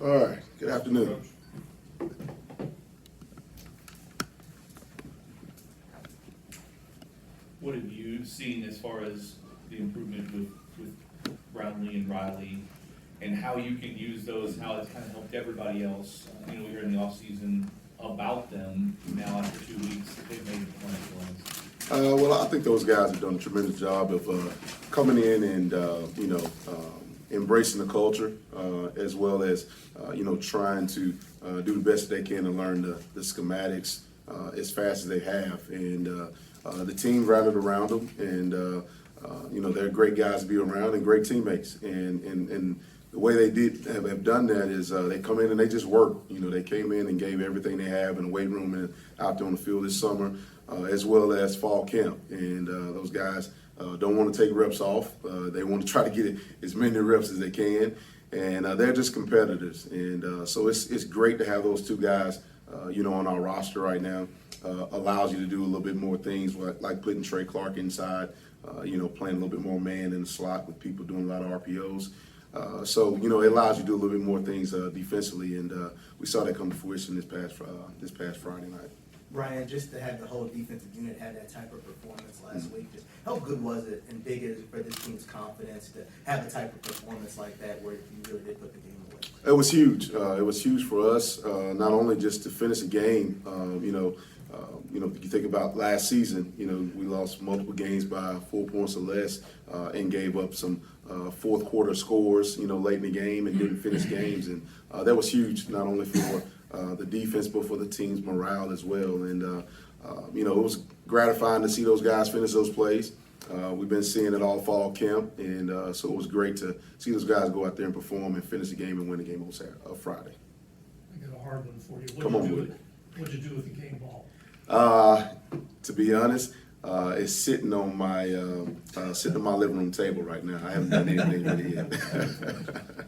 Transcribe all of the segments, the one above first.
All right, good afternoon. What have you seen as far as the improvement with Brownlee and Riley, and how you can use those, how it's kind of helped everybody else? We heard in the offseason about them. Now after 2 weeks, they've made plenty of Well, I think those guys have done a tremendous job of coming in and embracing the culture, as well as trying to do the best they can to learn the schematics as fast as they have. And the team rallied around them, and they're great guys to be around and great teammates. And the way they have done that is they come in and they just work. They came in and gave everything they have in the weight room and out there on the field this summer, as well as fall camp. And those guys don't want to take reps off. They want to try to get as many reps as they can. And they're just competitors. And so it's great to have those two guys, on our roster right now. Allows you to do a little bit more things like putting Trey Clark inside, playing a little bit more man in the slot with people doing a lot of RPOs. So it allows you to do a little bit more things defensively, and we saw that come to fruition this past Friday night. Bryan, just to have the whole defensive unit have that type of performance last week, just how good was it and big is it for this team's confidence to have a type of performance like that where you really did put the game away? It was huge. It was huge for us, not only just to finish a game. You think about last season, we lost multiple games by 4 points or less and gave up some fourth quarter scores, late in the game and didn't finish games. And that was huge, not only for the defense, but for the team's morale as well. And, it was gratifying to see those guys finish those plays. We've been seeing it all fall camp, and so it was great to see those guys go out there and perform and finish the game and win the game on Friday. I got a hard one for you. Come on with it. What'd you do with the game ball? To be honest, it's sitting on my living room table right now. I haven't done anything with it yet.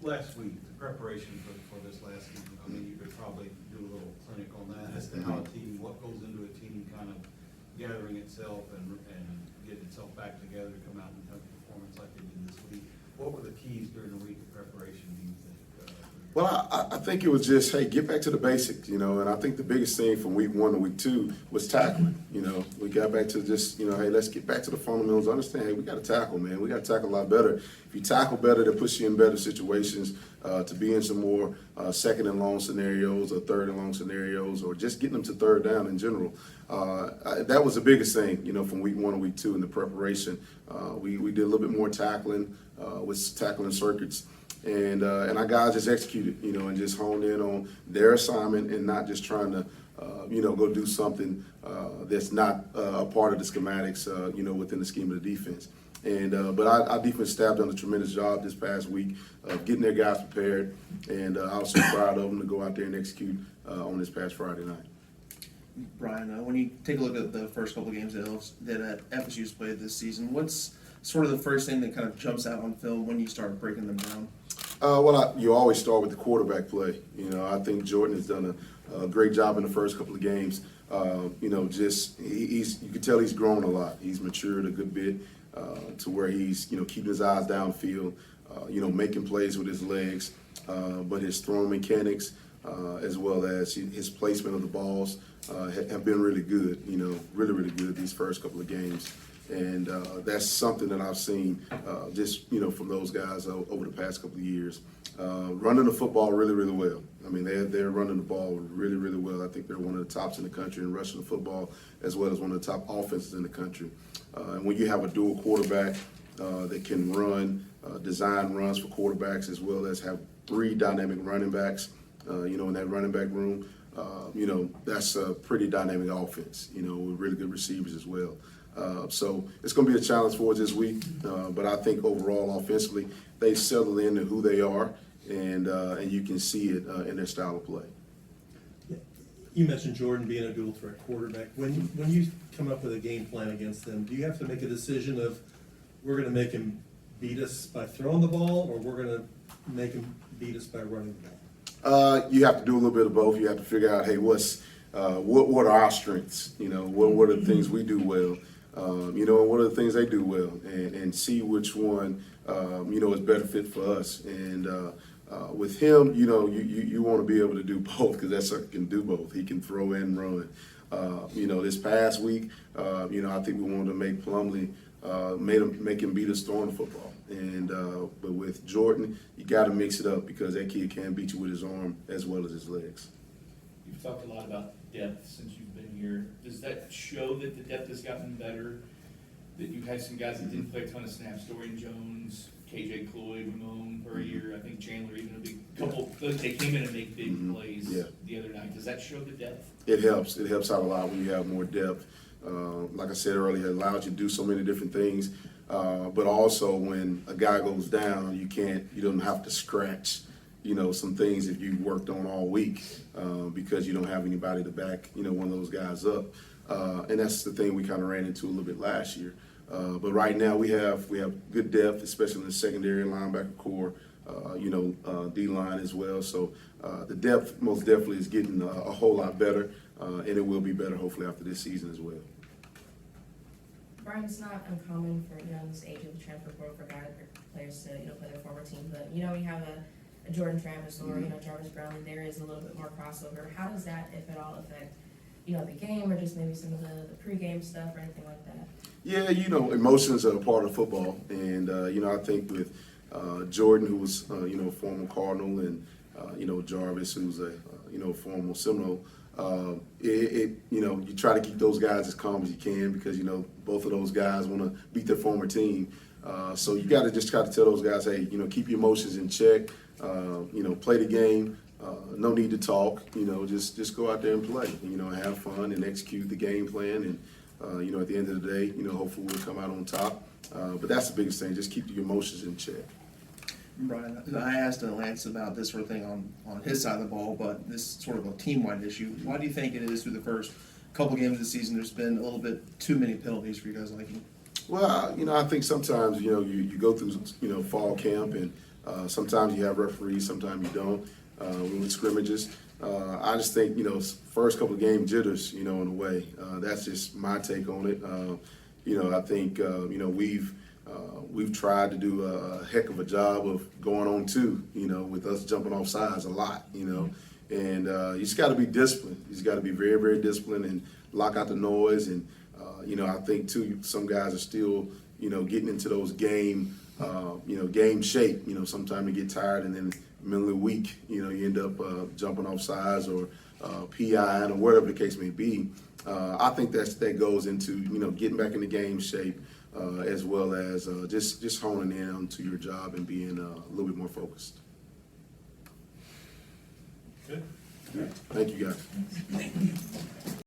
Last week, the preparation for this last season, I mean, you could probably do a little clinic on that as to how a team, what goes into a team kind of gathering itself and getting itself back together to come out and have a performance like they did this week. What were the keys during the week of preparation, do you think? Well, I think it was just, hey, get back to the basics, and I think the biggest thing from week 1 to week 2 was tackling. We got back to just, hey, let's get back to the fundamentals. Understand, hey, we got to tackle, man. We got to tackle a lot better. If you tackle better, that puts you in better situations to be in some more second and long scenarios or third and long scenarios, or just getting them to third down in general. That was the biggest thing, from week 1 to week 2 in the preparation. We did a little bit more tackling with tackling circuits. And our guys just executed, and just honed in on their assignment and not just trying to, go do something that's not a part of the schematics, within the scheme of the defense. And but our defense staff done a tremendous job this past week of getting their guys prepared, and I was so proud of them to go out there and execute on this past Friday night. Bryan, when you take a look at the first couple of games that FSU's played this season, what's sort of the first thing that kind of jumps out on film when you start breaking them down? You always start with the quarterback play. I think Jordan has done a great job in the first couple of games. You can tell he's grown a lot. He's matured a good bit to where he's, keeping his eyes downfield, making plays with his legs, but his throwing mechanics, as well as his placement of the balls, have been really good, really, really good these first couple of games. And that's something that I've seen from those guys over the past couple of years. Running the football really, really well. I mean, they're running the ball really, really well. I think they're one of the tops in the country in rushing the football, as well as one of the top offenses in the country. And when you have a dual quarterback that can run, design runs for quarterbacks, as well as have 3 dynamic running backs, in that running back room, that's a pretty dynamic offense, with really good receivers as well. So it's going to be a challenge for us this week, but I think overall offensively they settled into who they are, and you can see it in their style of play. You mentioned Jordan being a dual threat quarterback. When you come up with a game plan against them, do you have to make a decision of we're going to make him beat us by throwing the ball, or we're going to make him beat us by running the ball? You have to do a little bit of both. You have to figure out, hey, what are our strengths? What are the things we do well? you know, one of the things they do well, and see which one, you know, is better fit for us. And with him, you know, you want to be able to do both, because that sucker can do both. He can throw and run. You know, this past week, you know, I think we wanted to make Plumlee, make him beat us throwing the football. And but with Jordan, you got to mix it up, because that kid can beat you with his arm as well as his legs. You've talked a lot about depth since you've been here. Does that show that the depth has gotten better? That you've had some guys that didn't play a ton of snaps, Dorian Jones, KJ Cloyd, Ramon Puryear, I think Chandler, even a big couple, they came in and made big plays the other night. Does that show the depth? It helps. It helps out a lot when you have more depth. Like I said earlier, it allows you to do so many different things. But also, when a guy goes down, you don't have to scratch, you know, some things that you worked on all week, because you don't have anybody to back, you know, one of those guys up. And that's the thing we kind of ran into a little bit last year. But right now we have good depth, especially in the secondary linebacker core, you know, D-line as well. So the depth most definitely is getting a whole lot better, and it will be better hopefully after this season as well. Bryan, it's not uncommon for, you know, in this age of the transfer portal for players to, you know, play their former team. But, you know, we have a Jordan Travis or, you know, Jarvis Brownlee. There is a little bit more crossover. How does that, if at all, affect, you know, the game, or just maybe some of the pregame stuff or anything like that? Yeah, you know, emotions are a part of football. And, you know, I think with Jordan, who was, you know, a former Cardinal, and, you know, Jarvis, who's a, you know, former Seminole, you know, you try to keep those guys as calm as you can, because, you know, both of those guys want to beat their former team. So you got to just try to tell those guys, hey, you know, keep your emotions in check, you know, play the game, no need to talk, you know, just go out there and play, you know, have fun and execute the game plan. And, you know, at the end of the day, you know, hopefully we'll come out on top. But that's the biggest thing, just keep your emotions in check. Bryan, I asked Lance about this sort of thing on his side of the ball, but this is sort of a team-wide issue. Why do you think it is through the first couple games of the season there's been a little bit too many penalties for you guys liking? Well, you know, I think sometimes, you know, you go through, you know, fall camp, and sometimes you have referees, sometimes you don't, with scrimmages. I just think, you know, first couple of game jitters, you know, in a way. That's just my take on it. You know, I think, you know, we've tried to do a heck of a job of going on two, you know, with us jumping off sides a lot, you know. And you just got to be disciplined. You just got to be very, very disciplined and lock out the noise. And, you know, I think, too, some guys are still, you know, getting into those game shape. You know, sometimes you get tired and then mentally weak, you know, you end up jumping off sides or PI or whatever the case may be. I think that goes into, you know, getting back into game shape, as well as just honing in onto your job and being a little bit more focused. Good. Thank you, guys.